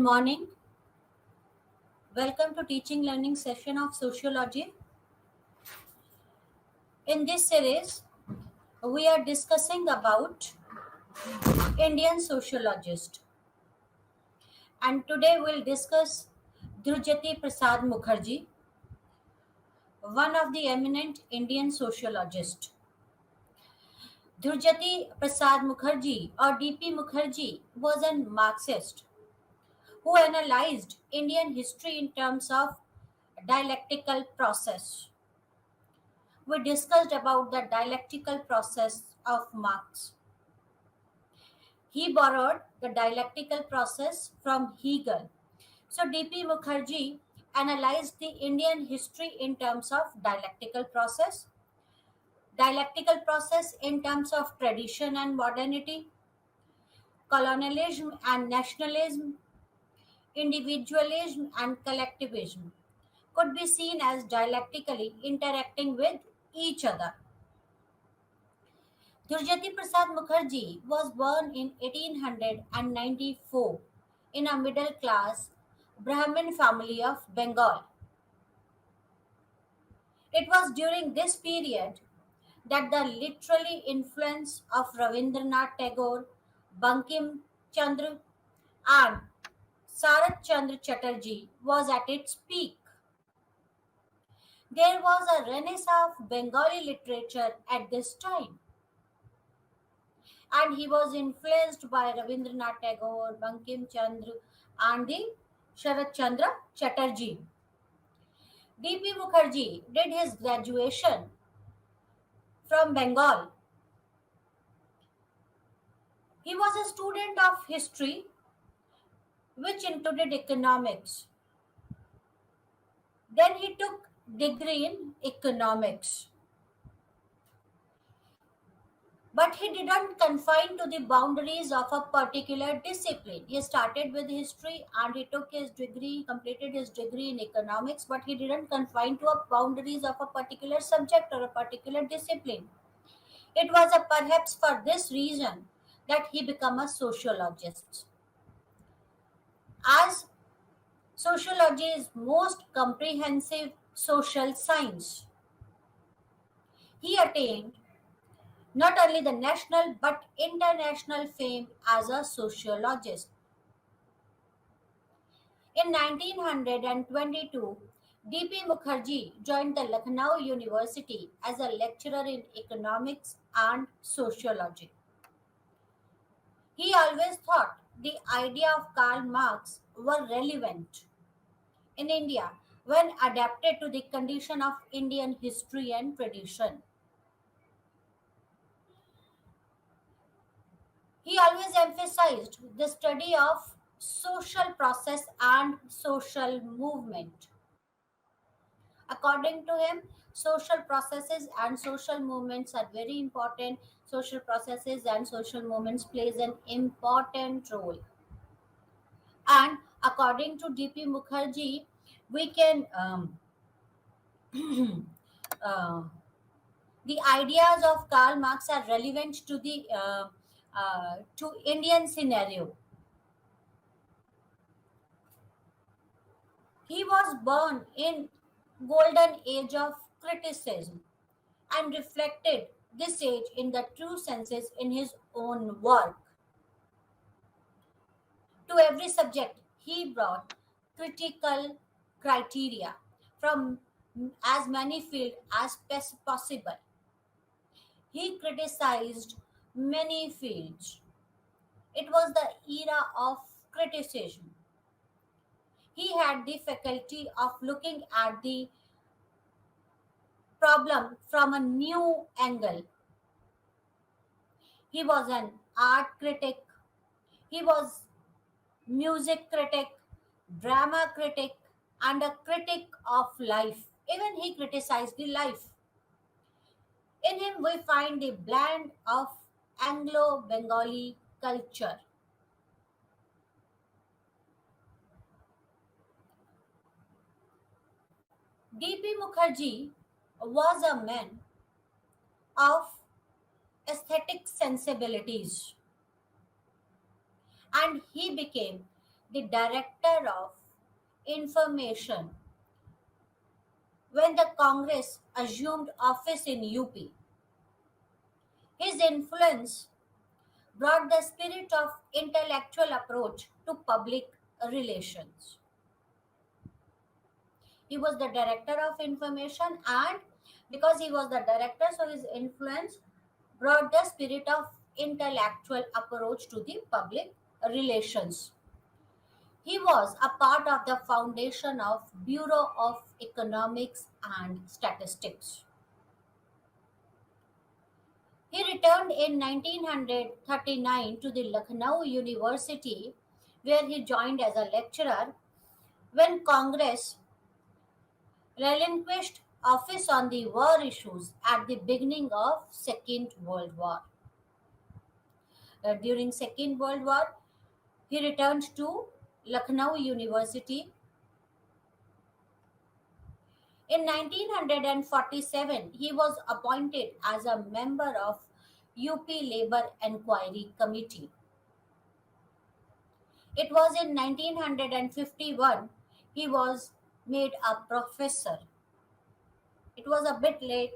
morning. Welcome to teaching learning session of sociology. In this series, we are discussing about Indian sociologist. And today we'll discuss Drujyoti Prasad Mukherjee, one of the eminent Indian sociologists. Drujyoti Prasad Mukherjee or DP Mukherjee was a Marxist who analyzed Indian history in terms of dialectical process. We discussed about the dialectical process of Marx. He borrowed the dialectical process from Hegel. So D.P. Mukherjee analyzed the Indian history in terms of dialectical process in terms of tradition and modernity, colonialism and nationalism, individualism and collectivism could be seen as dialectically interacting with each other. Durjati Prasad Mukherjee was born in 1894 in a middle class Brahmin family of Bengal. It was during this period that the literary influence of Rabindranath Tagore, Bankim Chandra, and Sarat Chandra Chatterjee was at its peak. There was a renaissance of Bengali literature at this time, and he was influenced by Rabindranath Tagore, Bankim Chandra, and the Sharat Chandra Chatterjee. D.P. Mukherjee did his graduation from Bengal. He was a student of history, which included economics. Then he took degree in economics. But he didn't confine to the boundaries of a particular discipline. He started with history and he took his degree, completed his degree in economics, but he didn't confine to a boundaries of a particular subject or a particular discipline. It was perhaps for this reason that he became a sociologist. As sociology is most comprehensive social science, he attained not only the national but international fame as a sociologist. In 1922, D.P. Mukherjee joined the Lucknow University as a lecturer in economics and sociology. He always thought the idea of Karl Marx were relevant in India when adapted to the condition of Indian history and tradition. He always emphasized the study of social process and social movement. According to him, social processes and social movements are very important. Social processes and social movements plays an important role. And according to D.P. Mukherjee, we can uh, the ideas of Karl Marx are relevant to the to Indian scenario. He was born in golden age of criticism and reflected this age in the true senses in his own work. To every subject, he brought critical criteria from as many fields as possible. He criticized many fields. It was the era of criticism. He had the faculty of looking at the problem from a new angle. He was an art critic, he was music critic, drama critic, and a critic of life. Even he criticized the life. In him, we find the blend of Anglo Bengali culture. D.P. Mukherjee was a man of aesthetic sensibilities and he became the director of information when the Congress assumed office in UP. His influence brought the spirit of intellectual approach to public relations. He was the director of information, and because he was the director, so his influence brought the spirit of intellectual approach to the public relations. He was a part of the foundation of Bureau of Economics and Statistics. He returned in 1939 to the Lucknow University, where he joined as a lecturer when Congress relinquished office on the war issues at the beginning of Second World War. During Second World War, he returned to Lucknow University. In 1947, he was appointed as a member of UP Labour Enquiry Committee. It was in 1951 he was made a professor. It was a bit late,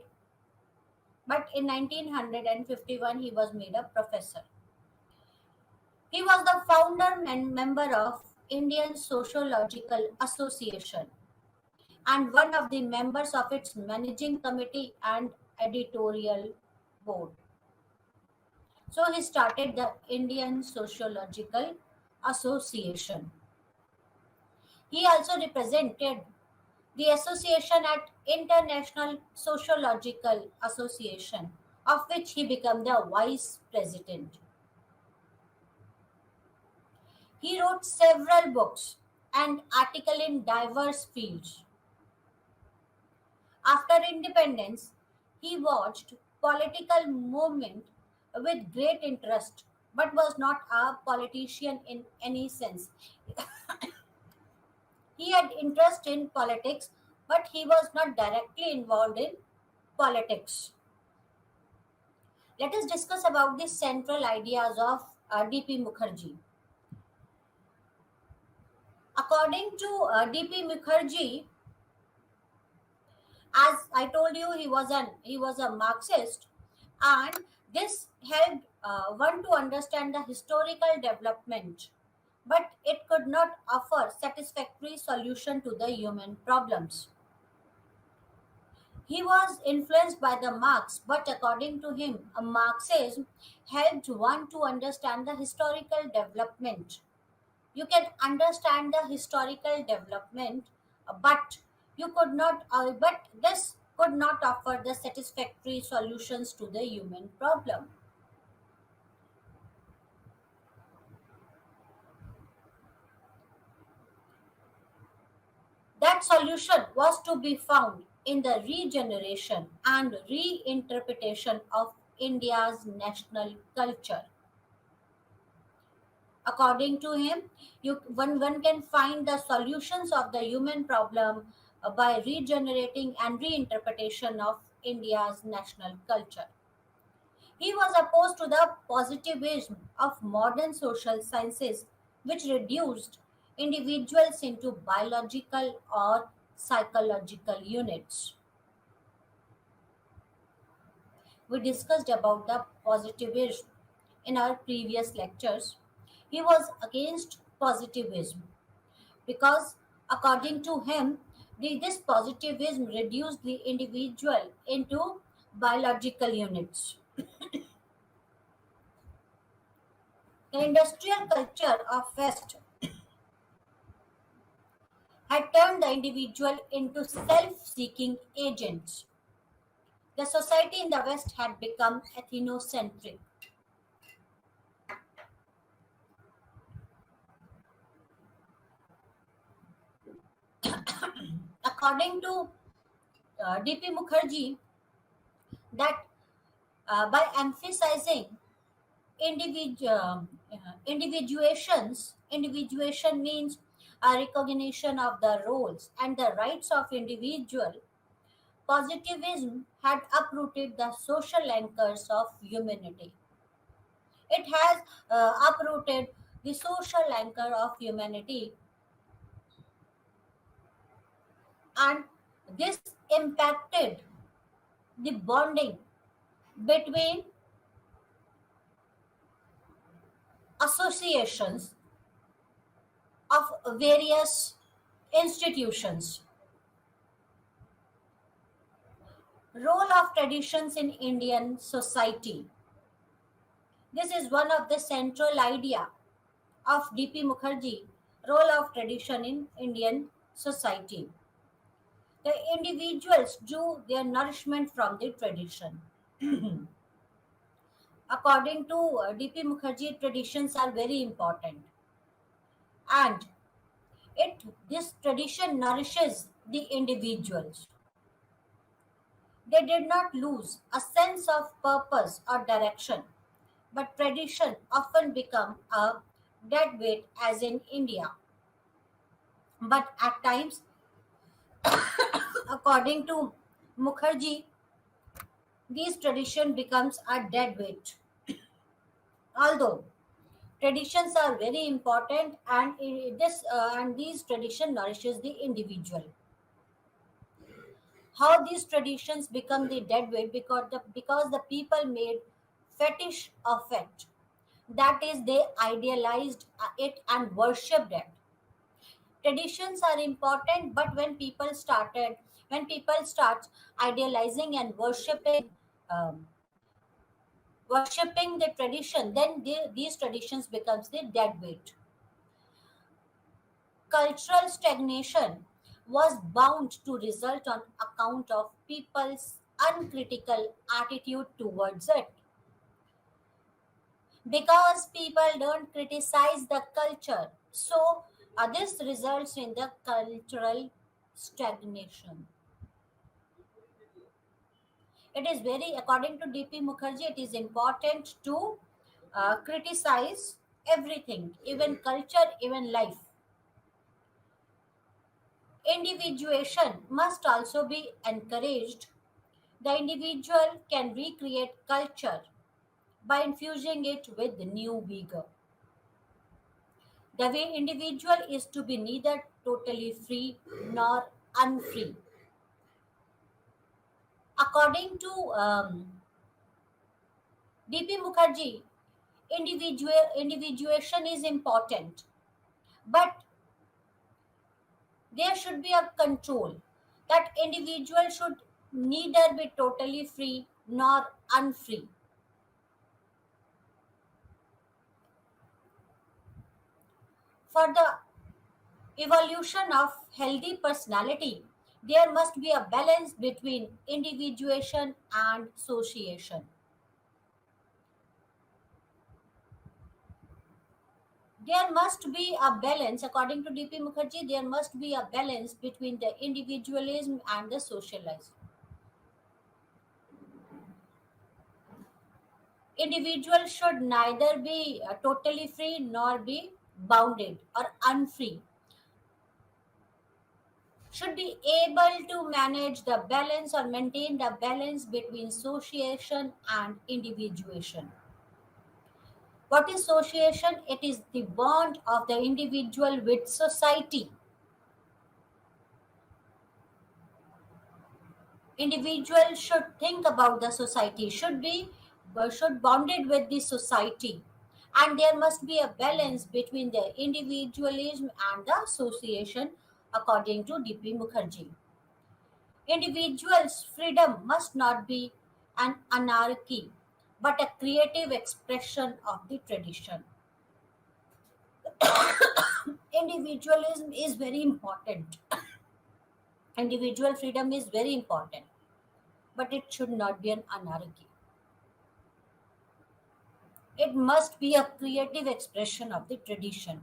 but in 1951 he was made a professor. He was the founder and member of Indian Sociological Association and one of the members of its managing committee and editorial board. So he started the Indian Sociological Association. He also represented the association at International Sociological Association, of which he became the vice president. He wrote several books and articles in diverse fields. After independence, he watched political movement with great interest, but was not a politician in any sense. He had interest in politics, but he was not directly involved in politics. Let us discuss about the central ideas of D.P. Mukherjee. According to D.P. Mukherjee, as I told you, he was a Marxist, and this helped one to understand the historical development, but it could not offer satisfactory solution to the human problems. He was influenced by the Marx, but according to him, a Marxism helped one to understand the historical development. You can understand the historical development, but you could not, but this could not offer the satisfactory solutions to the human problem. That solution was to be found in the regeneration and reinterpretation of India's national culture. According to him, one can find the solutions of the human problem by regenerating and reinterpretation of India's national culture. He was opposed to the positivism of modern social sciences, which reduced individuals into biological or psychological units. We discussed about the positivism in our previous lectures. He was against positivism because, according to him, this positivism reduced the individual into biological units. The industrial culture of West had turned the individual into self-seeking agents. The society in the West had become ethnocentric. According to D.P. Mukherjee, that by emphasizing individuation means a recognition of the roles and the rights of individual. Positivism had uprooted the social anchors of humanity. It has uprooted the social anchor of humanity, and this impacted the bonding between associations of various institutions. Role of traditions in Indian society. This is one of the central idea of D.P. Mukherjee, role of tradition in Indian society. The individuals drew their nourishment from the tradition. According to D.P. Mukherjee, traditions are very important, and it this tradition nourishes the individuals. They did not lose a sense of purpose or direction, but tradition often become a dead weight as in India. But at times, according to Mukherjee, these tradition becomes a dead weight. Although traditions are very important, and these tradition nourishes the individual. How these traditions become the dead weight because the people made fetish of it. That is, they idealized it and worshipped it. Traditions are important, but when people start idealizing and um, worshipping the tradition, then these traditions becomes the dead weight. Cultural stagnation was bound to result on account of people's uncritical attitude towards it. Because people don't criticize the culture, so this results in the cultural stagnation. It is very, according to D.P. Mukherjee, it is important to criticize everything, even culture, even life. Individuation must also be encouraged. The individual can recreate culture by infusing it with new vigor. The way individual is to be neither totally free nor unfree. According to D.P. Mukherjee, individuation is important, but there should be a control. That individual should neither be totally free nor unfree. For the evolution of healthy personality, there must be a balance between individuation and association. There must be a balance, according to D.P. Mukherjee, there must be a balance between the individualism and the socialism. Individuals should neither be totally free nor be bounded or unfree. Should be able to manage the balance or maintain the balance between association and individuation. What is association? It is the bond of the individual with society. Individual should think about the society, should bonded with the society, and there must be a balance between the individualism and the association, according to D.P. Mukherjee. Individuals' freedom must not be an anarchy, but a creative expression of the tradition. Individualism is very important. Individual freedom is very important, but it should not be an anarchy. It must be a creative expression of the tradition.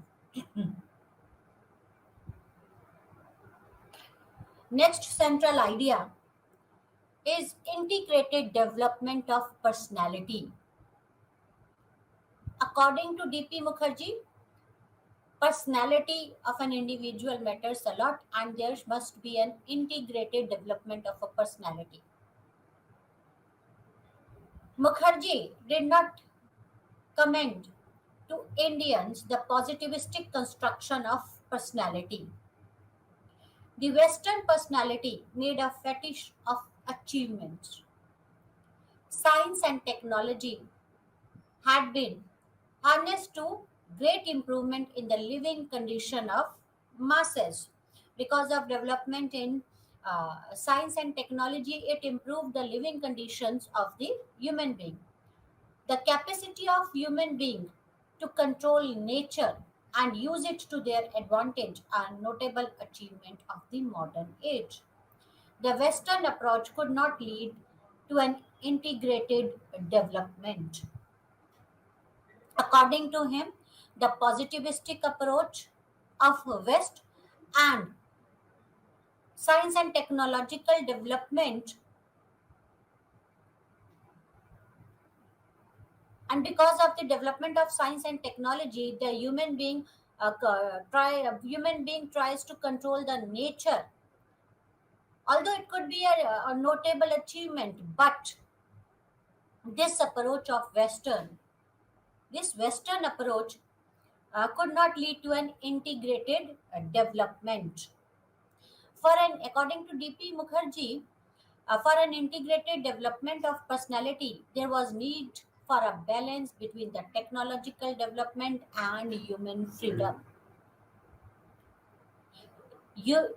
Next central idea is integrated development of personality. According to D.P. Mukherjee, personality of an individual matters a lot, and there must be an integrated development of a personality. Mukherjee did not commend to Indians the positivistic construction of personality. The Western personality made a fetish of achievements. Science and technology had been harnessed to great improvement in the living condition of masses. Because of development in science and technology, it improved the living conditions of the human being. The capacity of human being to control nature and use it to their advantage are notable achievement of the modern age. The Western approach could not lead to an integrated development. According to him, the positivistic approach of West and science and technological development, and because of the development of science and technology, the human being tries to control the nature. Although it could be a notable achievement, but this approach of this Western approach could not lead to an integrated development. According to D.P. Mukherjee, for an integrated development of personality, there was need for a balance between the technological development and human freedom.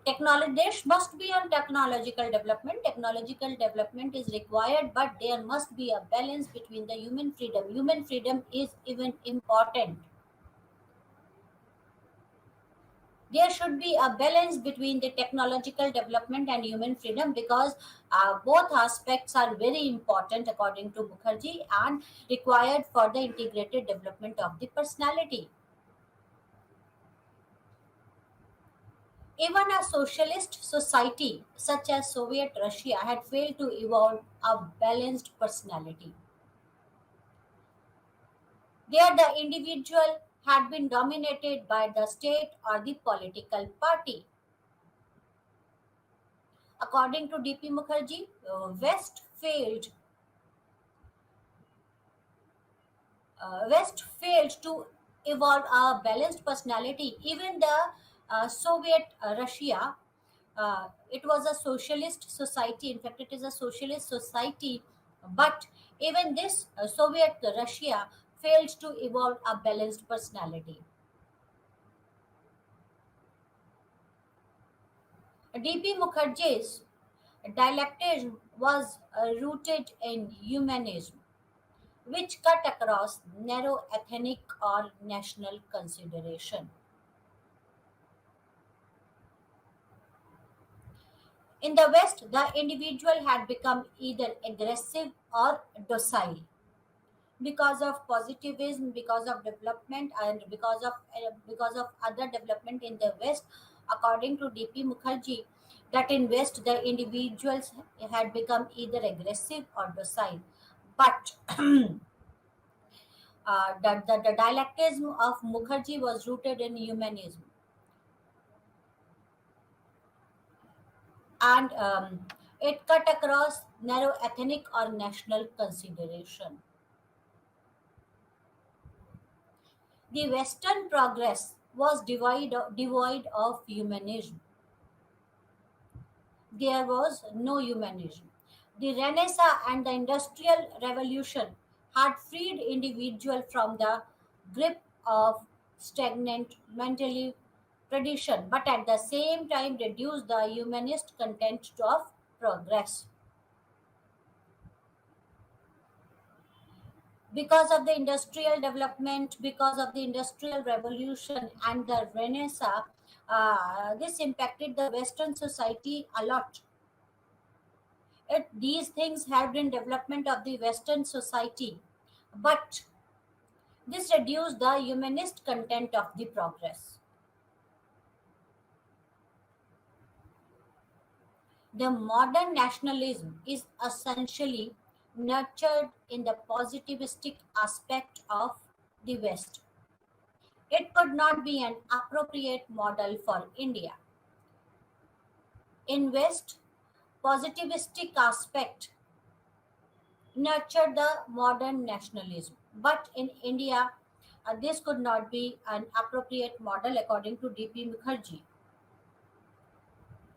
Technology, there must be a technological development. Technological development is required, but there must be a balance between the human freedom. Human freedom is even important. There should be a balance between the technological development and human freedom, because both aspects are very important according to Mukherjee and required for the integrated development of the personality. Even a socialist society such as Soviet Russia had failed to evolve a balanced personality. There, the individual had been dominated by the state or the political party. According to D.P. Mukherjee, West failed to evolve a balanced personality. Even the Soviet Russia, it was a socialist society. In fact, it is a socialist society, but even this Soviet Russia failed to evolve a balanced personality. D.P. Mukherjee's dialectism was rooted in humanism, which cut across narrow ethnic or national consideration. In the West, the individual had become either aggressive or docile. Because of positivism, because of development, and because of other development in the West, according to D.P. Mukherjee, that in West the individuals had become either aggressive or docile. But the dialectism of Mukherjee was rooted in humanism, and it cut across narrow ethnic or national consideration. The Western progress was devoid of humanism. There was no humanism. The Renaissance and the Industrial Revolution had freed individual from the grip of stagnant mentally tradition, but at the same time reduced the humanist content of progress. Because of the industrial development, because of the industrial revolution and the Renaissance, this impacted the Western society a lot. These things have been development of the Western society, but this reduced the humanist content of the progress. The modern nationalism is essentially nurtured in the positivistic aspect of the West. It could not be an appropriate model for India. In West, positivistic aspect nurtured the modern nationalism. But in India, this could not be an appropriate model according to D.P. Mukherjee.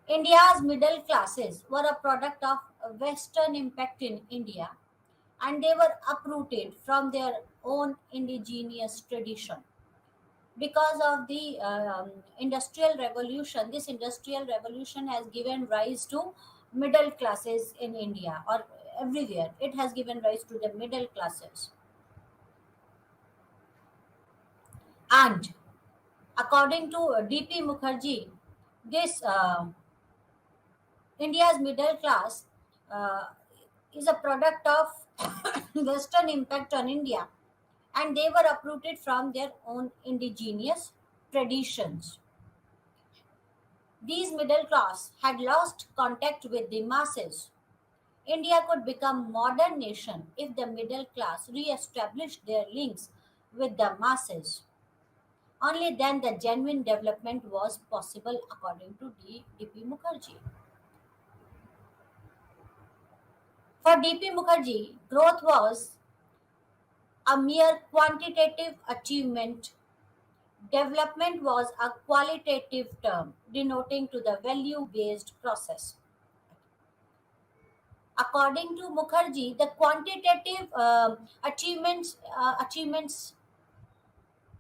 India's middle classes were a product of Western impact in India, and they were uprooted from their own indigenous tradition. Because of the industrial revolution, this industrial revolution has given rise to middle classes in India or everywhere. It has given rise to the middle classes. And according to D.P. Mukherjee, this India's middle class uh, is a product of Western impact on India, and they were uprooted from their own indigenous traditions. These middle class had lost contact with the masses. India could become modern nation if the middle class re-established their links with the masses. Only then the genuine development was possible according to D.P. Mukherjee. For D.P. Mukherjee, growth was a mere quantitative achievement. Development was a qualitative term denoting to the value-based process. According to Mukherjee, the quantitative achievements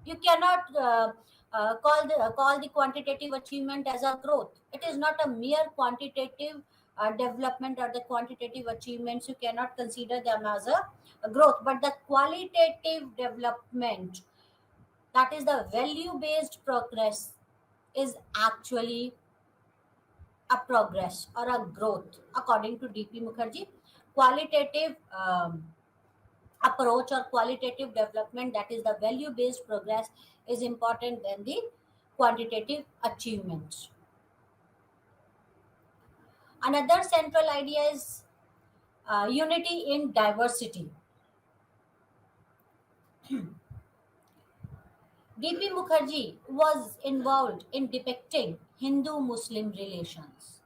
you cannot call the quantitative achievement as a growth. It is not a mere quantitative development or the quantitative achievements. You cannot consider them as a growth, but the qualitative development, that is the value based progress, is actually a progress or a growth according to D.P. Mukherjee. Qualitative approach or qualitative development, that is the value based progress, is important than the quantitative achievements. Another central idea is unity in diversity. D.P. Mukherjee was involved in depicting Hindu Muslim relations.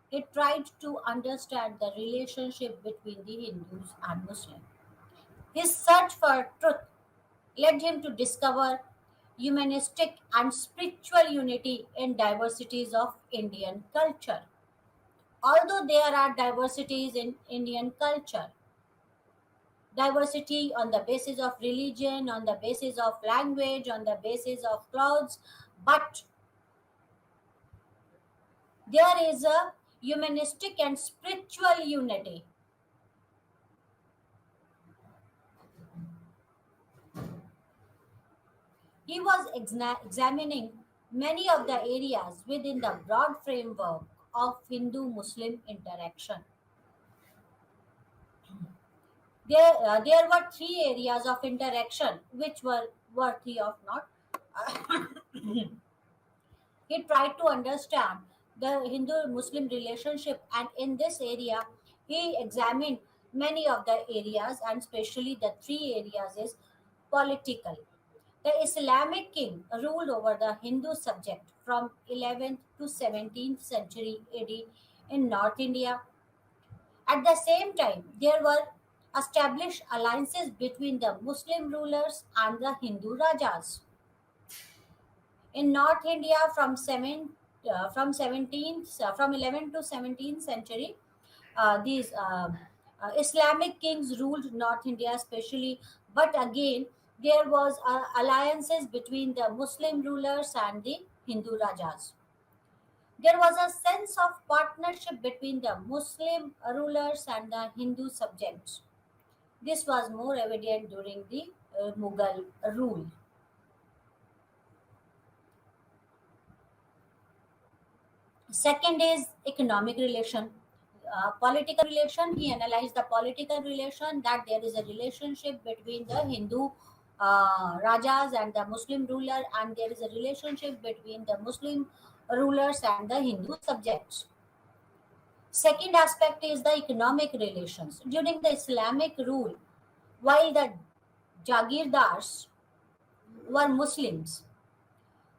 He tried to understand the relationship between the Hindus and Muslims. His search for truth led him to discover humanistic and spiritual unity in diversities of Indian culture. Although there are diversities in Indian culture, diversity on the basis of religion, on the basis of language, on the basis of clothes, but there is a humanistic and spiritual unity. He was examining many of the areas within the broad framework of Hindu Muslim interaction. There were three areas of interaction which were worthy of note. He tried to understand the Hindu Muslim relationship, and in this area, he examined many of the areas, and especially the three areas is political. The Islamic king ruled over the Hindu subject from 11th to 17th century AD in North India. At the same time, there were established alliances between the Muslim rulers and the Hindu rajas. In North India, from 17th from 11th to 17th century, these Islamic kings ruled North India especially, but again there was alliances between the Muslim rulers and the Hindu rajas. There was a sense of partnership between the Muslim rulers and the Hindu subjects. This was more evident during the Mughal rule. Second is economic relation. Political relation, he analyzed the political relation, that there is a relationship between the Hindu Rajas and the Muslim ruler, and there is a relationship between the Muslim rulers and the Hindu subjects. Second aspect is the economic relations. During the Islamic rule, while the Jagirdars were Muslims,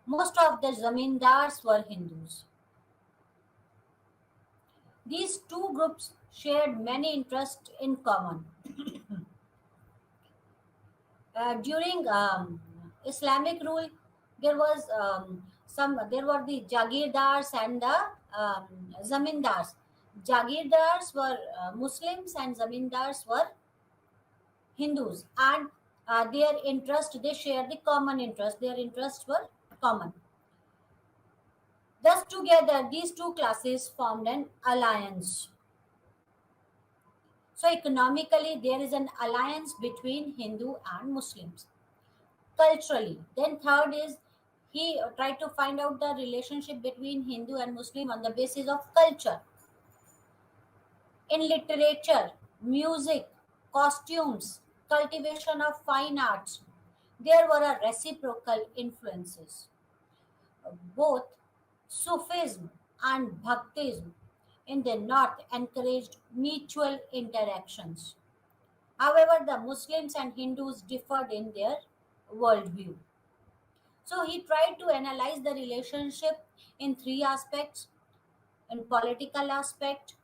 most of the Zamindars were Hindus. These two groups shared many interests in common. During Islamic rule, there were the Jagirdars and the Zamindars. Jagirdars were Muslims and Zamindars were Hindus, and they share the common interest. Their interests were common. Thus, together, these two classes formed an alliance. So, economically, there is an alliance between Hindu and Muslims. Culturally, then third is he tried to find out the relationship between Hindu and Muslim on the basis of culture. In literature, music, costumes, cultivation of fine arts, there were a reciprocal influences. Both Sufism and Bhaktism in the north encouraged mutual interactions. However, the Muslims and Hindus differed in their worldview. So he tried to analyze the relationship in three aspects: in political aspect,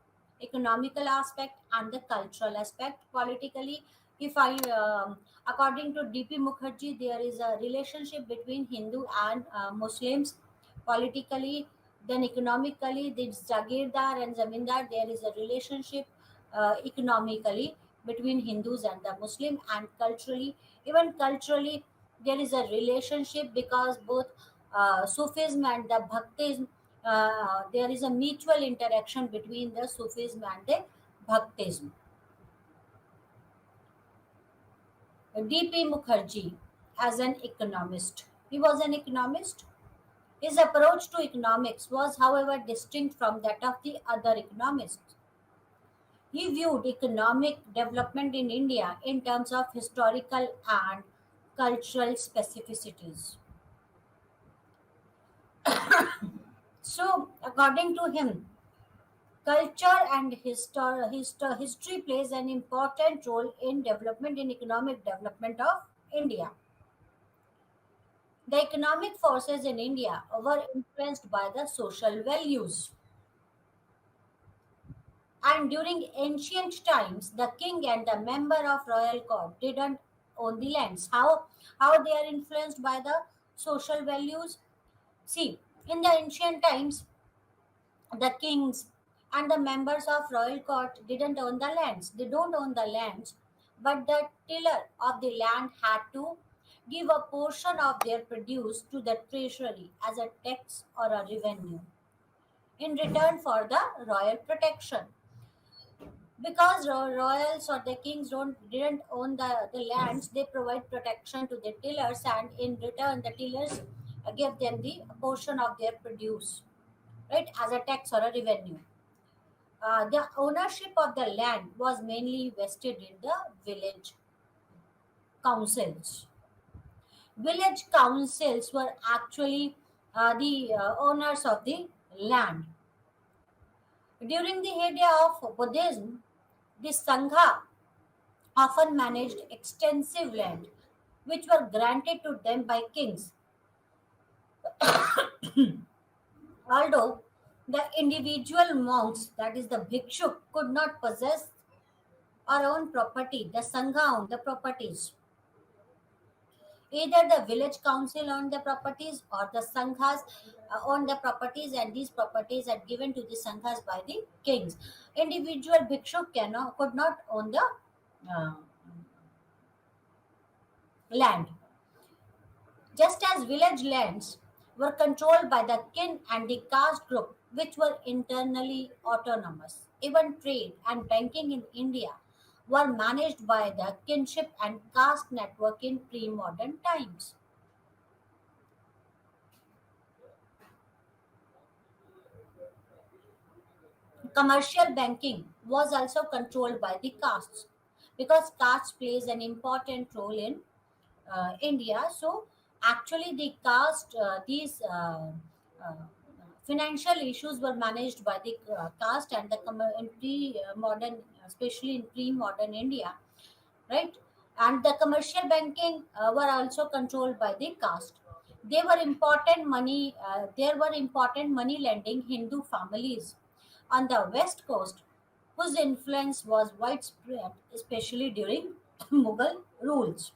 economical aspect, and the cultural aspect. Politically, if I, according to D.P. Mukherjee, there is a relationship between Hindu and Muslims. Politically, then economically, this Jagirdar and Zamindar, there is a relationship economically between Hindus and the Muslim, and culturally, even culturally, there is a relationship because both Sufism and the Bhaktism, there is a mutual interaction between the Sufism and the Bhaktism. D.P. Mukherjee, as an economist, he was an economist. His approach to economics was, however, distinct from that of the other economists. He viewed economic development in India in terms of historical and cultural specificities. So, according to him, culture and history plays an important role in development in economic development of India. The economic forces in India were influenced by the social values. And during ancient times, the king and the member of royal court didn't own the lands. How they are influenced by the social values? See, in the ancient times, the kings and the members of royal court didn't own the lands. They don't own the lands, but the tiller of the land had to give a portion of their produce to the treasury as a tax or a revenue in return for the royal protection. Because royals or the kings didn't own the lands, they provide protection to the tillers, and in return the tillers give them the portion of their produce, right, as a tax or a revenue. The ownership of the land was mainly vested in the village councils. Village councils were actually the owners of the land. During the heyday of Buddhism, the Sangha often managed extensive land which were granted to them by kings. Although the individual monks, that is the bhikshuk, could not possess or own property, the Sangha owned the properties. Either the village council owned the properties or the Sanghas owned the properties, and these properties are given to the Sanghas by the kings. Individual bhikshuk could not own the uh, land. Just as village lands were controlled by the kin and the caste group, which were internally autonomous, even trade and banking in India were managed by the kinship and caste network in pre modern times. Commercial banking was also controlled by the castes because caste plays an important role in India. So actually, these uh, financial issues were managed by the caste and the in pre-modern, especially in pre-modern India, right? And the commercial banking were also controlled by the caste. They were important money. There were important money lending Hindu families on the west coast, whose influence was widespread, especially during Mughal rules.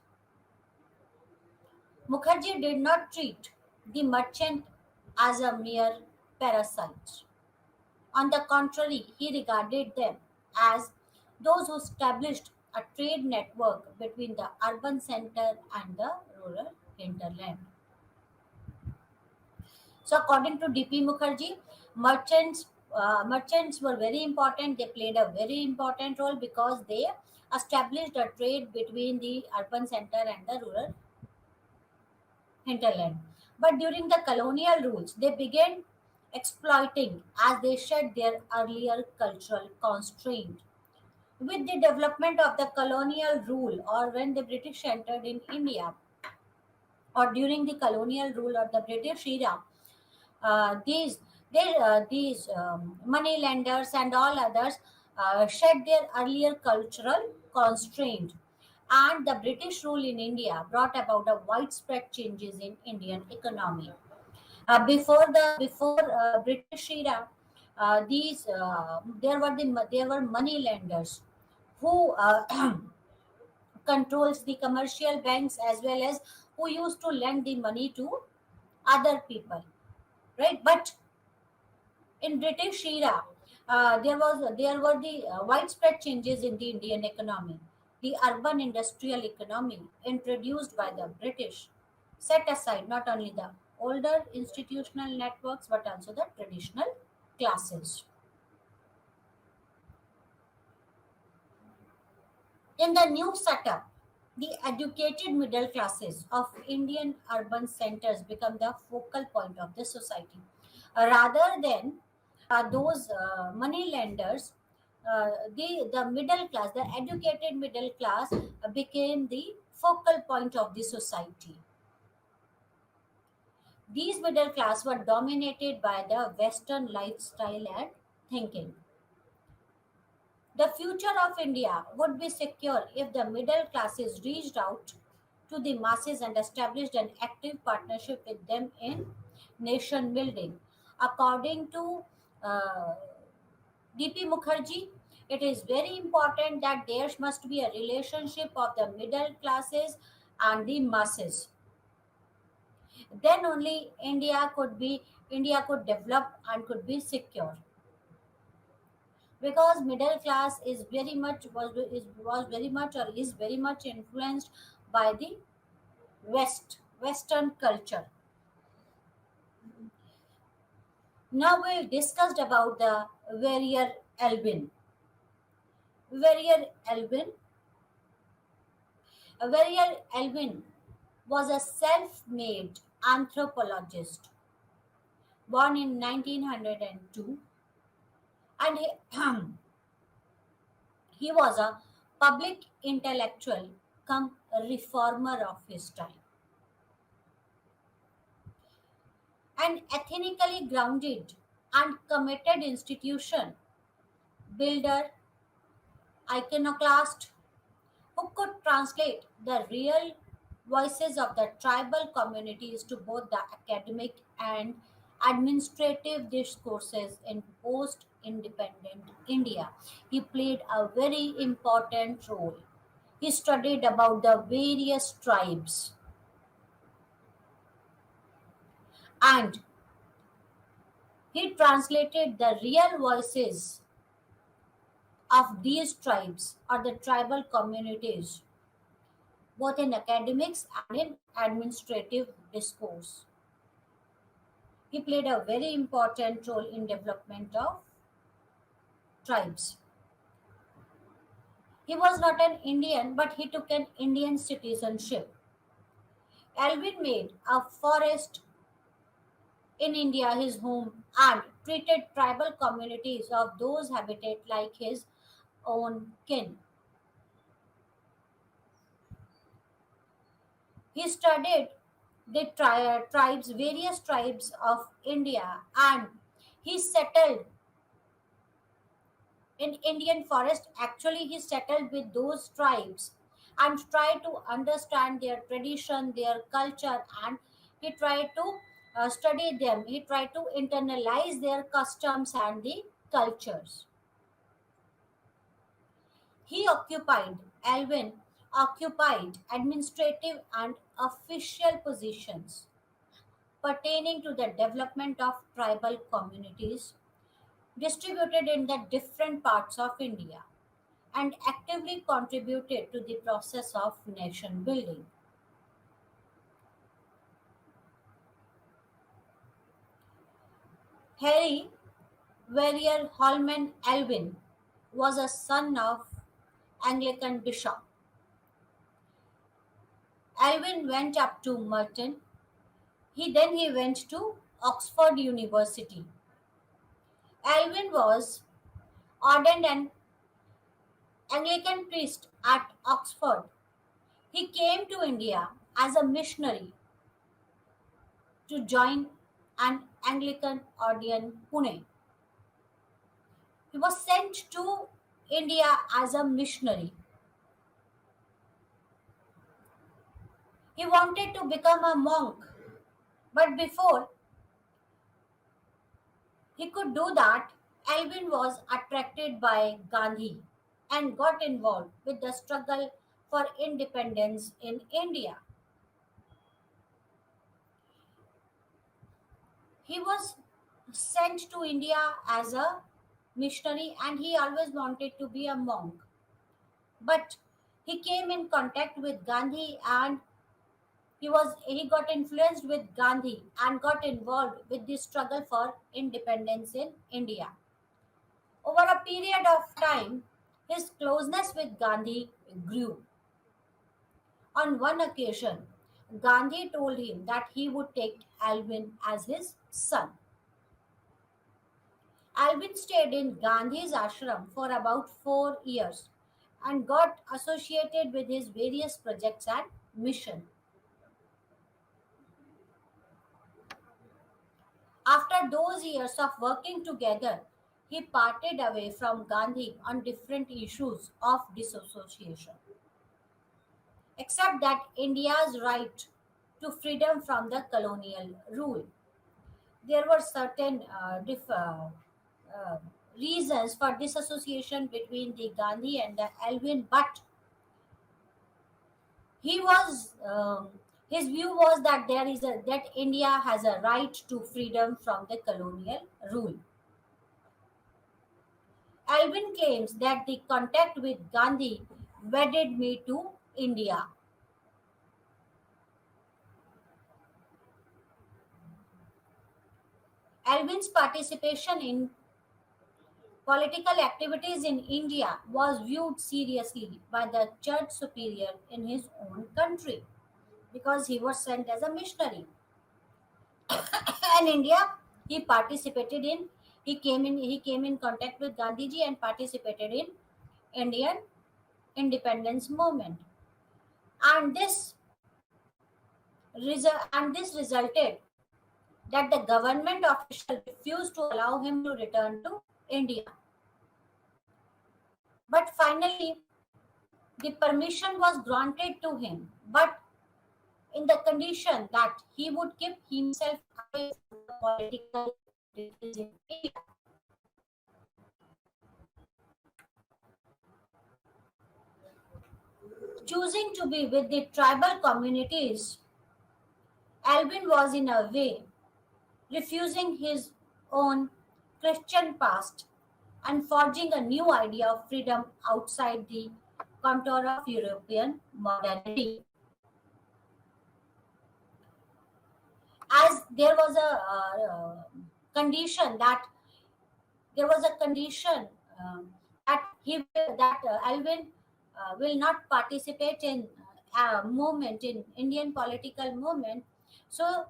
Mukherjee did not treat the merchant as a mere parasite. On the contrary, he regarded them as those who established a trade network between the urban center and the rural hinterland. So, according to DP Mukherjee, merchants were very important. They played a very important role because they established a trade between the urban center and the rural hinterland. But during the colonial rules, they began exploiting as they shed their earlier cultural constraint. With the development of the colonial rule, or when the British entered in India, or during the colonial rule of the British era, these money lenders and all others shed their earlier cultural constraint, and the British rule in India brought about a widespread changes in Indian economy. Before British era, these there were money lenders who controls the commercial banks, as well as who used to lend the money to other people, right? But in British era, there were the widespread changes in the Indian economy. The urban industrial economy introduced by the British set aside not only the older institutional networks but also the traditional classes. In the new setup, the educated middle classes of Indian urban centers become the focal point of the society. Rather than those money lenders, the middle class, the educated middle class, became the focal point of the society. These middle class were dominated by the Western lifestyle and thinking. The future of India would be secure if the middle classes reached out to the masses and established an active partnership with them in nation building. According to uh, DP Mukherjee, it is very important that there must be a relationship of the middle classes and the masses. Then only India could develop and could be secure, because middle class is very much was very much or is very much influenced by the Western culture. Now we discussed about the warrior Albin. Warrior Albin, warrior Albin was a self-made anthropologist born in 1902, and he was a public intellectual come reformer of his time. An ethnically grounded and committed institution builder, iconoclast, who could translate the real voices of the tribal communities to both the academic and administrative discourses in post independent India. He played a very important role. He studied about the various tribes, and he translated the real voices of these tribes or the tribal communities, both in academics and in administrative discourse. He played a very important role in development of tribes. He was not an Indian, but he took an Indian citizenship. Alvin made a forest in India his home and treated tribal communities of those habitat like his own kin. He studied the tribes, various tribes of India, and he settled in Indian forest. Actually, he settled with those tribes and tried to understand their tradition, their culture, and he tried to study them. He tried to internalize their customs and the cultures. He occupied Alvin occupied administrative and official positions pertaining to the development of tribal communities distributed in the different parts of India and actively contributed to the process of nation building. Harry Warrior Holman Elwin was a son of Anglican bishop. Elwin went up to Merton. He went to Oxford University. Elwin was ordained an Anglican priest at Oxford. He came to India as a missionary to join an Anglican audience Pune. He was sent to India as a missionary. He wanted to become a monk, but before he could do that, Alvin was attracted by Gandhi and got involved with the struggle for independence in India. He was sent to India as a missionary and he always wanted to be a monk. But he came in contact with Gandhi and he got influenced with Gandhi and got involved with the struggle for independence in India. Over a period of time, his closeness with Gandhi grew. On one occasion, Gandhi told him that he would take Alvin as his son. Alvin stayed in Gandhi's ashram for about 4 years and got associated with his various projects and mission. After those years of working together, he parted away from Gandhi on different issues of dissociation, except that India's right to freedom from the colonial rule. There were certain uh, reasons for disassociation between the Gandhi and the Alvin, but he was his view was that that India has a right to freedom from the colonial rule. Alvin claims that the contact with Gandhi wedded me to India. Alvin's participation in political activities in India was viewed seriously by the church superior in his own country because he was sent as a missionary. In India, he participated in he came in contact with Gandhiji and participated in Indian independence movement. And this resulted that the government official refused to allow him to return to India. But finally, the permission was granted to him, but in the condition that he would keep himself away from the political activities in India. Choosing to be with the tribal communities, Alvin was in a way refusing his own Christian past and forging a new idea of freedom outside the contour of European modernity. As there was a condition that there was a condition that Alvin will not participate in movement in Indian political movement. So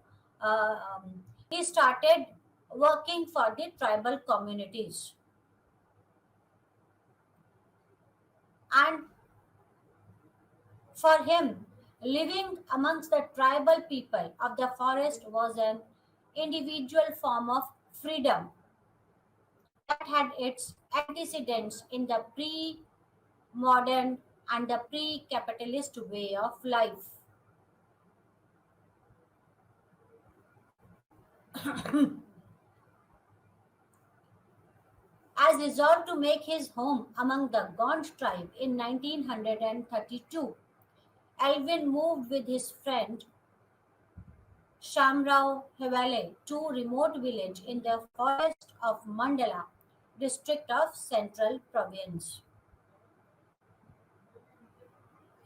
he started working for the tribal communities, and for him, living amongst the tribal people of the forest was an individual form of freedom that had its antecedents in the pre modern and the pre capitalist way of life. As resolved to make his home among the Gond tribe in 1932, Alvin moved with his friend Shamrao Hevale to remote village in the forest of Mandala, district of Central Province.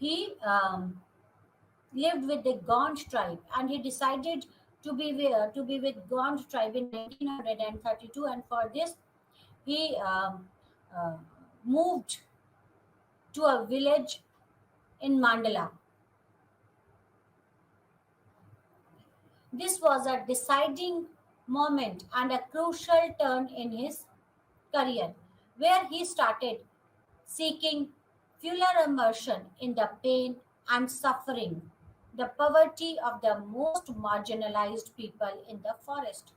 He lived with the Gond tribe, and he decided to be with Gond tribe in 1932, and for this he uh, moved to a village in Mandala. This was a deciding moment and a crucial turn in his career, where he started seeking fuller immersion in the pain and suffering, the poverty of the most marginalized people in the forest.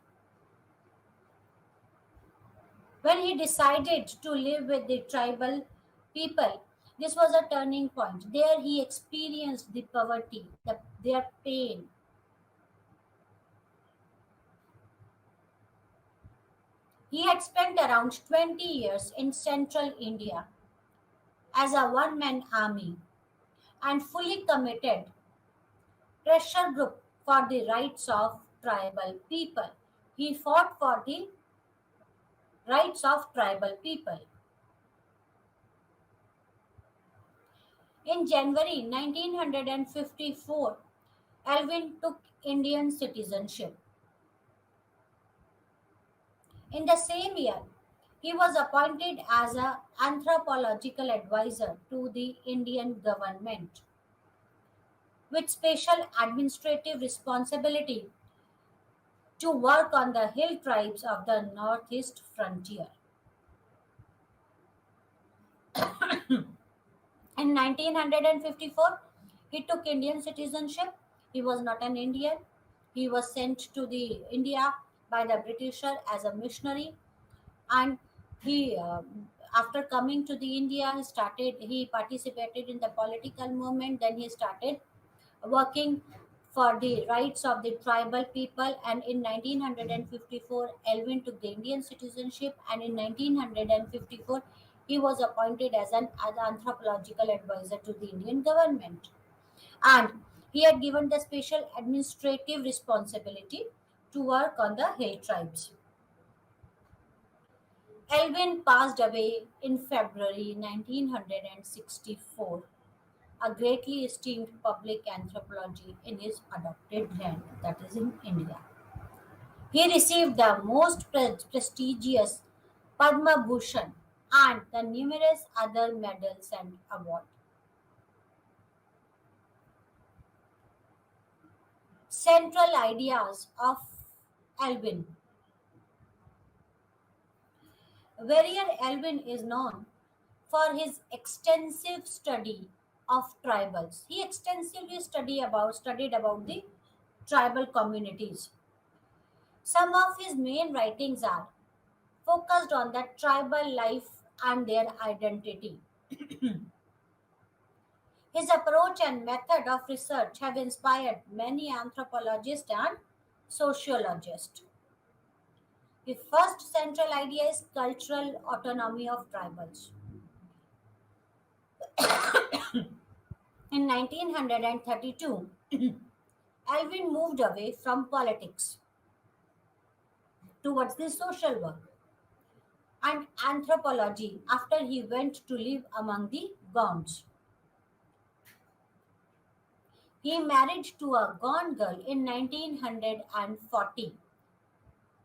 When he decided to live with the tribal people, this was a turning point. There he experienced the poverty, their pain. He had spent around 20 years in central India as a one man army and fully committed pressure group for the rights of tribal people. He fought for the rights of tribal people. In January 1954, Alvin took Indian citizenship. In the same year, he was appointed as an anthropological advisor to the Indian government with special administrative responsibility to work on the hill tribes of the northeast frontier. In 1954, he took Indian citizenship. He was not an Indian. He was sent to the India by the Britisher as a missionary, and he, after coming to the India, he participated in the political movement. Then he started working for the rights of the tribal people, and in 1954 Elvin took the Indian citizenship, and in 1954 he was appointed as an anthropological advisor to the Indian government, and he had given the special administrative responsibility to work on the hill tribes. Elvin passed away in February 1964, a greatly esteemed public anthropology in his adopted land, that is in India. He received the most prestigious Padma Bhushan and the numerous other medals and awards. Central ideas of Alvin. Warrior Alvin is known for his extensive study of tribals. He extensively studied about the tribal communities. Some of his main writings are focused on the tribal life and their identity. His approach and method of research have inspired many anthropologists and sociologists. The first central idea is cultural autonomy of tribals. In 1932, Alvin moved away from politics towards the social work and anthropology after he went to live among the Gonds. He married to a Gond girl in 1940,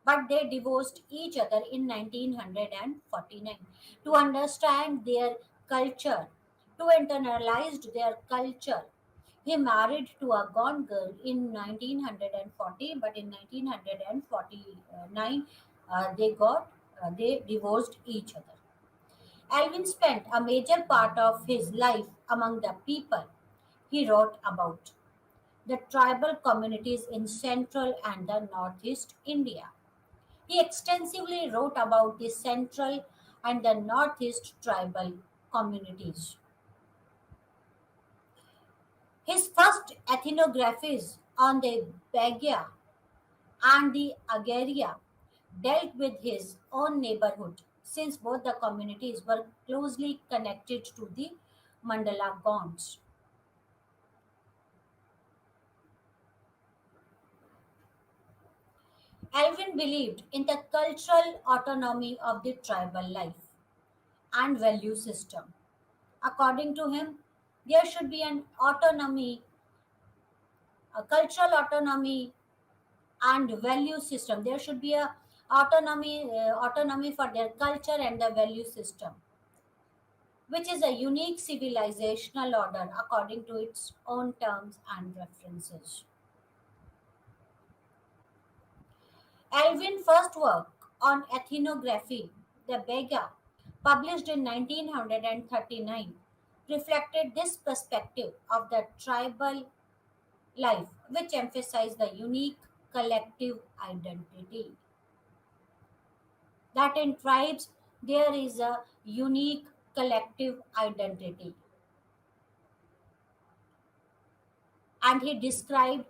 but they divorced each other in 1949. To understand their culture, to internalize their culture, he married to a Gond girl in 1940, but in 1949 they divorced each other. Alvin spent a major part of his life among the people he wrote about, the tribal communities in central and the northeast India. He extensively wrote about the central and the northeast tribal communities. His first ethnographies on the Bagya and the Agaria dealt with his own neighborhood, since both the communities were closely connected to the Mandala Gonds. Alvin believed in the cultural autonomy of the tribal life and value system. According to him, there should be an autonomy, a cultural autonomy and value system. There should be a autonomy for their culture and the value system, which is a unique civilizational order according to its own terms and references. Alvin's first work on ethnography, The Bega, published in 1939, reflected this perspective of the tribal life, which emphasized the unique collective identity. That in tribes there is a unique collective identity. And he described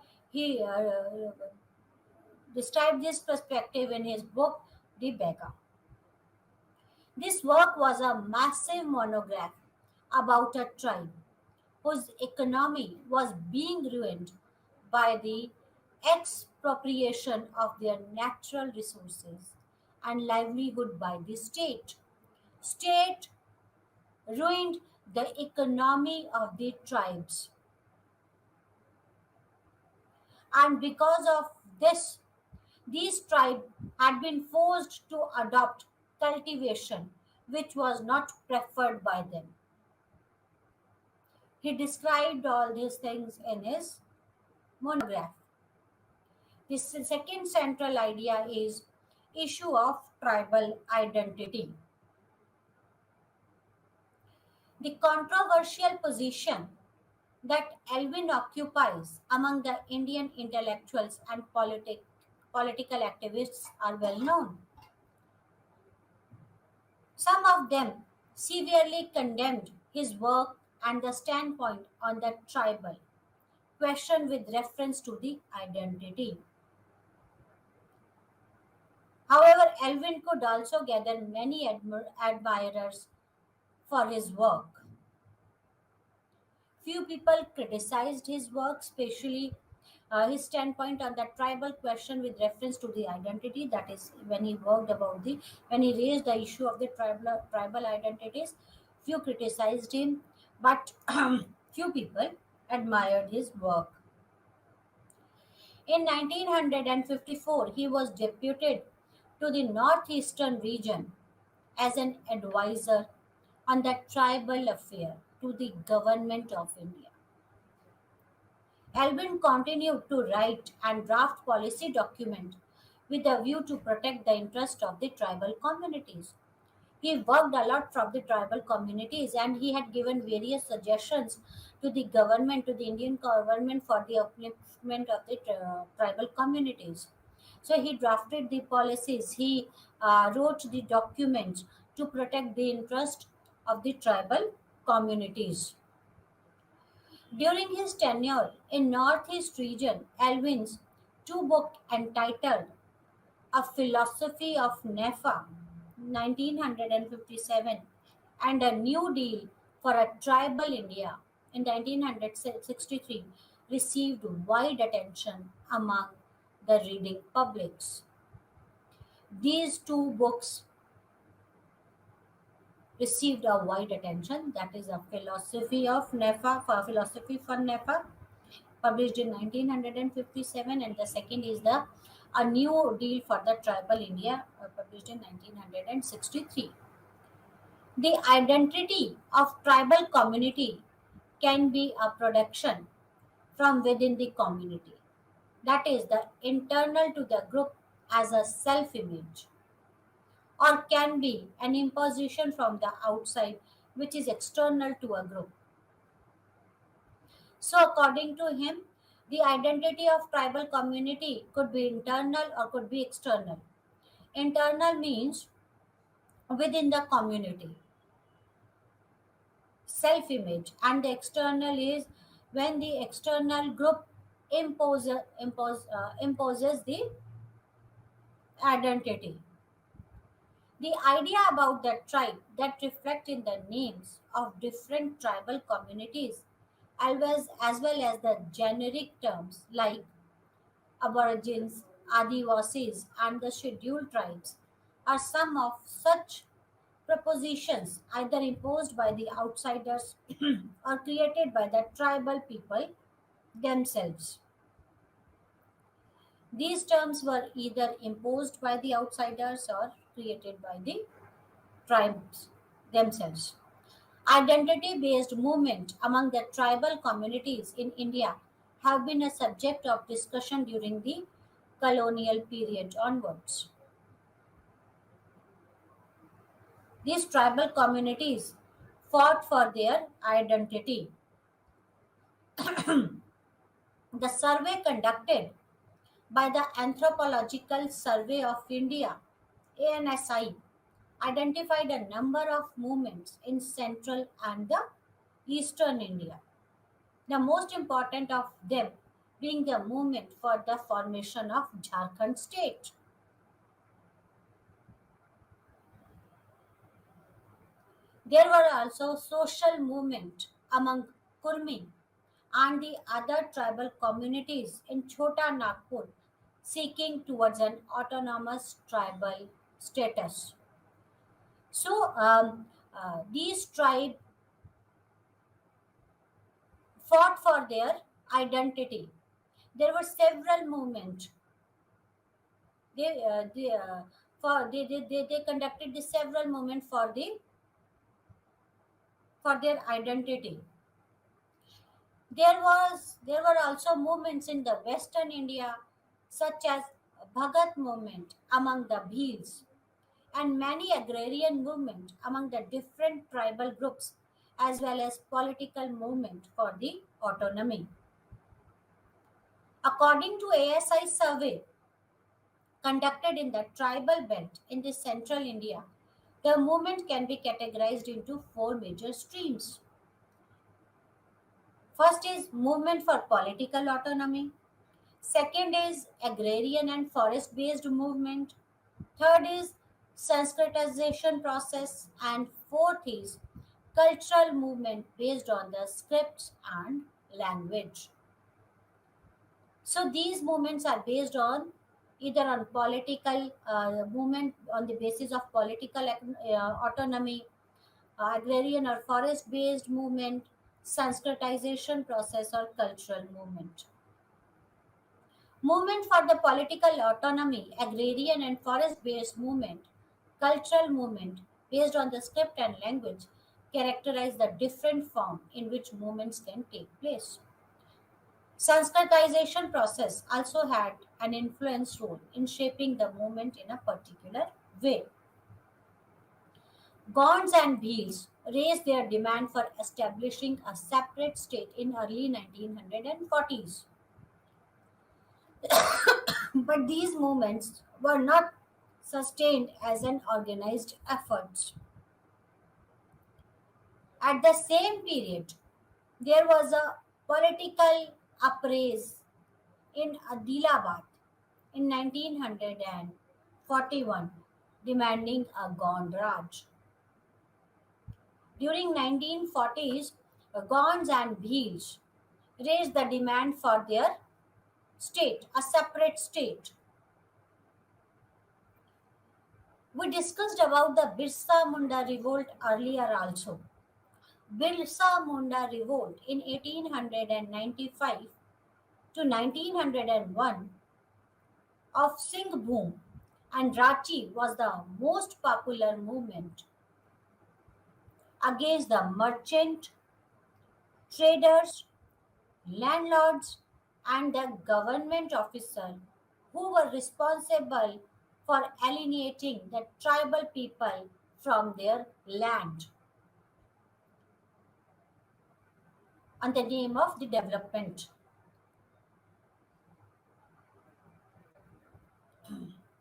this perspective in his book The Beggar. This work was a massive monograph about a tribe whose economy was being ruined by the expropriation of their natural resources and livelihood by the state. State ruined the economy of the tribes, and because of this, these tribes had been forced to adopt cultivation which was not preferred by them. He described all these things in his monograph. This second central idea is issue of tribal identity. The controversial position that Elvin occupies among the Indian intellectuals and political activists are well known. Some of them severely condemned his work and the standpoint on the tribal question with reference to the identity. However, Elvin could also gather many admirers for his work. Few people criticized his work, especially his standpoint on the tribal question with reference to the identity. That is, when he raised the issue of the tribal identities, few criticized him, but few people admired his work. In 1954, he was deputed to the northeastern region as an advisor on the tribal affair to the government of India. Alvin continued to write and draft policy documents with a view to protect the interest of the tribal communities. He worked a lot from the tribal communities and he had given various suggestions to the government, to the Indian government for the upliftment of the tribal communities. So he drafted the policies, he wrote the documents to protect the interest of the tribal communities. During his tenure in Northeast region, Alvin's two books entitled A Philosophy of Nefa 1957 and A New Deal for a Tribal India in 1963 received wide attention among the reading publics. These two books received a wide attention. That is a philosophy of Nefa, for philosophy for Nefa, published in 1957, and the second is the A New Deal for the Tribal India, published in 1963. The identity of tribal community can be a production from within the community. That is the internal to the group as a self image, or can be an imposition from the outside which is external to a group. So, according to him, the identity of tribal community could be internal or could be external. Internal means within the community, self image, and the external is when the external group imposes the identity. The idea about the tribe that reflect in the names of different tribal communities, as well as the generic terms like aborigines, Adivasis, and the scheduled tribes are some of such propositions either imposed by the outsiders or created by the tribal people themselves. These terms were either imposed by the outsiders or created by the tribes themselves. Identity based movement among the tribal communities in India have been a subject of discussion during the colonial period onwards. These tribal communities fought for their identity. The survey conducted by the Anthropological Survey of India (ANSI) identified a number of movements in central and the eastern India. The most important of them being the movement for the formation of Jharkhand state. There were also social movement among Kurmi and the other tribal communities in Chota Nagpur seeking towards an autonomous tribal status. These tribes fought for their identity. There were several movements. They conducted the several movements for their identity. There were also movements in the Western India, such as Bhagat movement among the Bhils, and many agrarian movement among the different tribal groups, as well as political movement for the autonomy. According to ASI survey conducted in the tribal belt in the central India, the movement can be categorized into four major streams. First is movement for political autonomy. Second is agrarian and forest based movement. Third is Sanskritization process. And fourth is cultural movement based on the scripts and language. So these movements are based on either on political movement on the basis of political autonomy, agrarian or forest based movement, Sanskritization process, or cultural movement. Movement for the political autonomy, agrarian and forest based movement, cultural movement based on the script and language characterize the different form in which movements can take place. Sanskritization process also had an influence role in shaping the movement in a particular way. Gonds and Bhils raised their demand for establishing a separate state in early 1940s. But these movements were not sustained as an organized effort. At the same period, there was a political upraise in Adilabad in 1941 demanding a Gond Raj. During 1940s, Gonds and Bhils raised the demand for their state, a separate state. We discussed about the Birsa Munda revolt earlier also. Birsa Munda revolt in 1895 to 1901 of Singhbhum and Ranchi was the most popular movement against the merchant, traders, landlords, and the government officer who were responsible for alienating the tribal people from their land on the name of the development.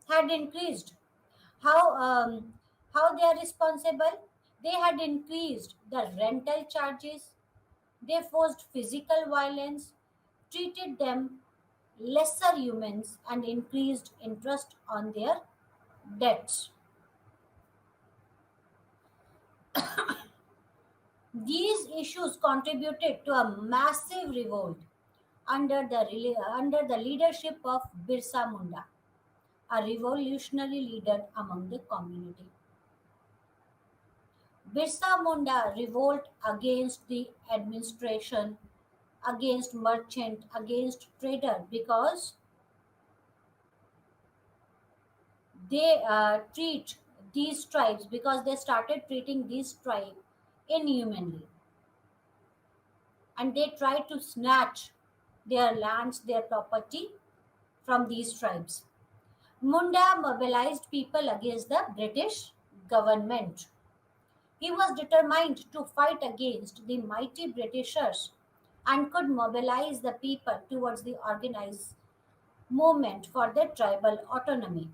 Had increased. How they are responsible? They had increased the rental charges. They forced physical violence, treated them lesser humans, and increased interest on their debts. These issues contributed to a massive revolt under the leadership of Birsa Munda. a revolutionary leader among the community. Birsa Munda revolt against the administration, against merchant, against trader because they treat these tribes because they started treating these tribes inhumanly, and they tried to snatch their lands, their property from these tribes. Munda mobilized people against the British government. He was determined to fight against the mighty Britishers and could mobilize the people towards the organized movement for their tribal autonomy.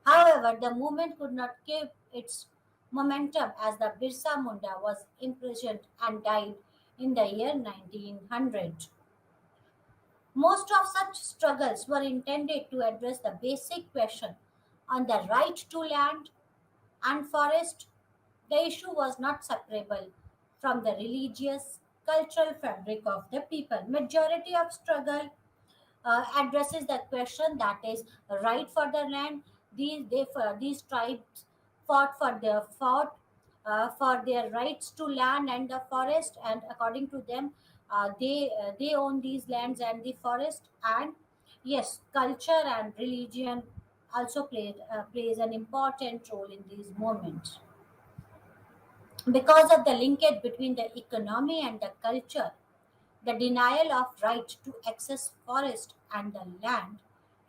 However, the movement could not keep its momentum as the Birsa Munda was imprisoned and died in the year 1900. Most of such struggles were intended to address the basic question on the right to land and forest. The issue was not separable from the religious, cultural fabric of the people. Majority of struggle addresses the question that is right for the land. These tribes fought for their rights to land and the forest, and according to them, they own these lands and the forest. And yes, culture and religion also plays an important role in these moments because of the linkage between the economy and the culture. The denial of right to access forest and the land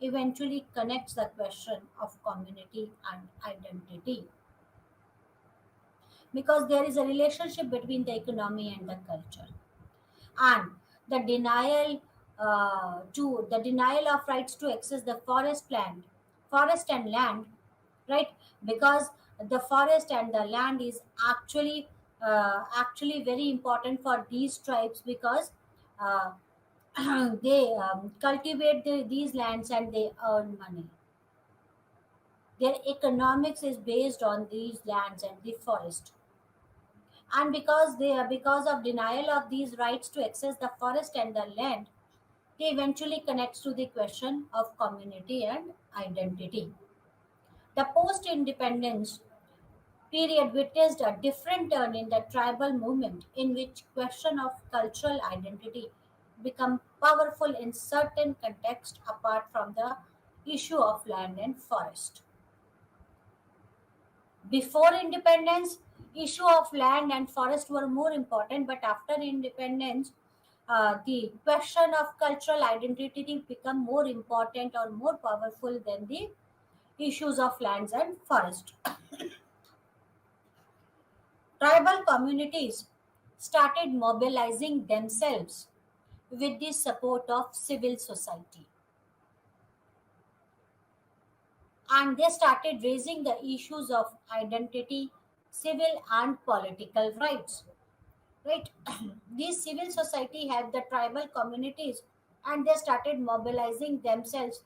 eventually connects the question of community and identity because there is a relationship between the economy and the culture, and the denial of rights to access the forest and land, right? Because the forest and the land is actually very important for these tribes because uh, they cultivate these lands and they earn money. Their economics is based on these lands and the forest. And because of denial of these rights to access the forest and the land, they eventually connects to the question of community and identity. The post-independence period witnessed a different turn in the tribal movement in which question of cultural identity become powerful in certain contexts apart from the issue of land and forest. Before independence, issue of land and forest were more important, but after independence, the question of cultural identity become more important or more powerful than the issues of lands and forest. Tribal communities started mobilizing themselves with the support of civil society, and they started raising the issues of identity, civil and political rights, right? These civil society had the tribal communities, and they started mobilizing themselves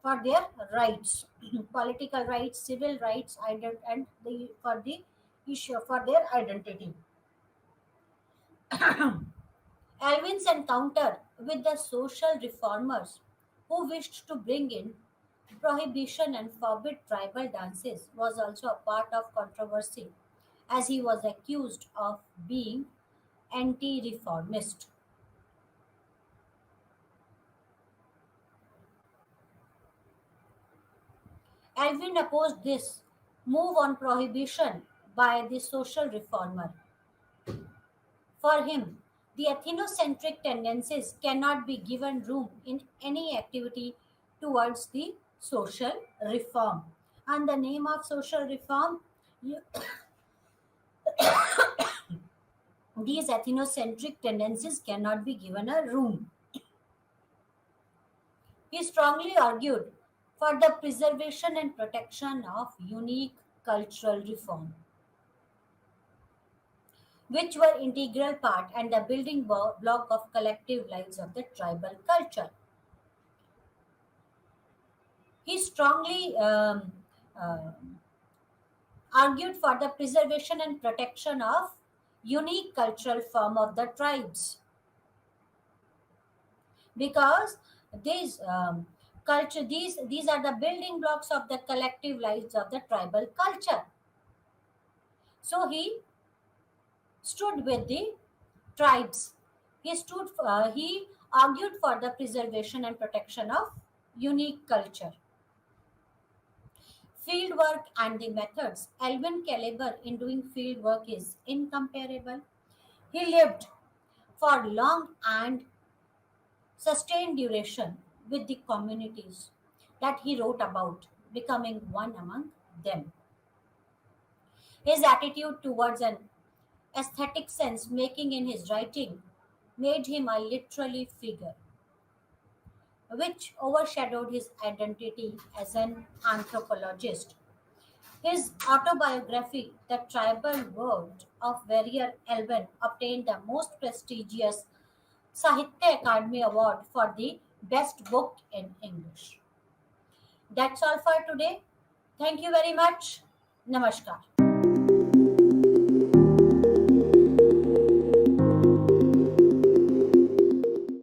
for their rights, political rights, civil rights, and for the issue for their identity. Alvin's encounter with the social reformers who wished to bring in prohibition and forbid tribal dances was also a part of controversy, as he was accused of being anti-reformist. Alvin opposed this move on prohibition by the social reformer. For him, the ethnocentric tendencies cannot be given room in any activity towards the social reform. And the name of social reform, you- these ethnocentric tendencies cannot be given a room. He strongly argued for the preservation and protection of unique cultural reform, which were integral part and the building block of collective lives of the tribal culture. He strongly uh, argued for the preservation and protection of unique cultural form of the tribes because these culture. These are the building blocks of the collective lives of the tribal culture. So he stood with the tribes. He argued for the preservation and protection of unique culture, field work, and the methods. Alvin caliber in doing field work is incomparable. He lived for long and sustained duration with the communities that he wrote about, becoming one among them. His attitude towards an aesthetic sense making in his writing made him a literary figure, which overshadowed his identity as an anthropologist. His autobiography, The Tribal World of Warrior Elvin, obtained the most prestigious Sahitya Academy Award for the best book in English. That's all for today. Thank you very much. Namaskar.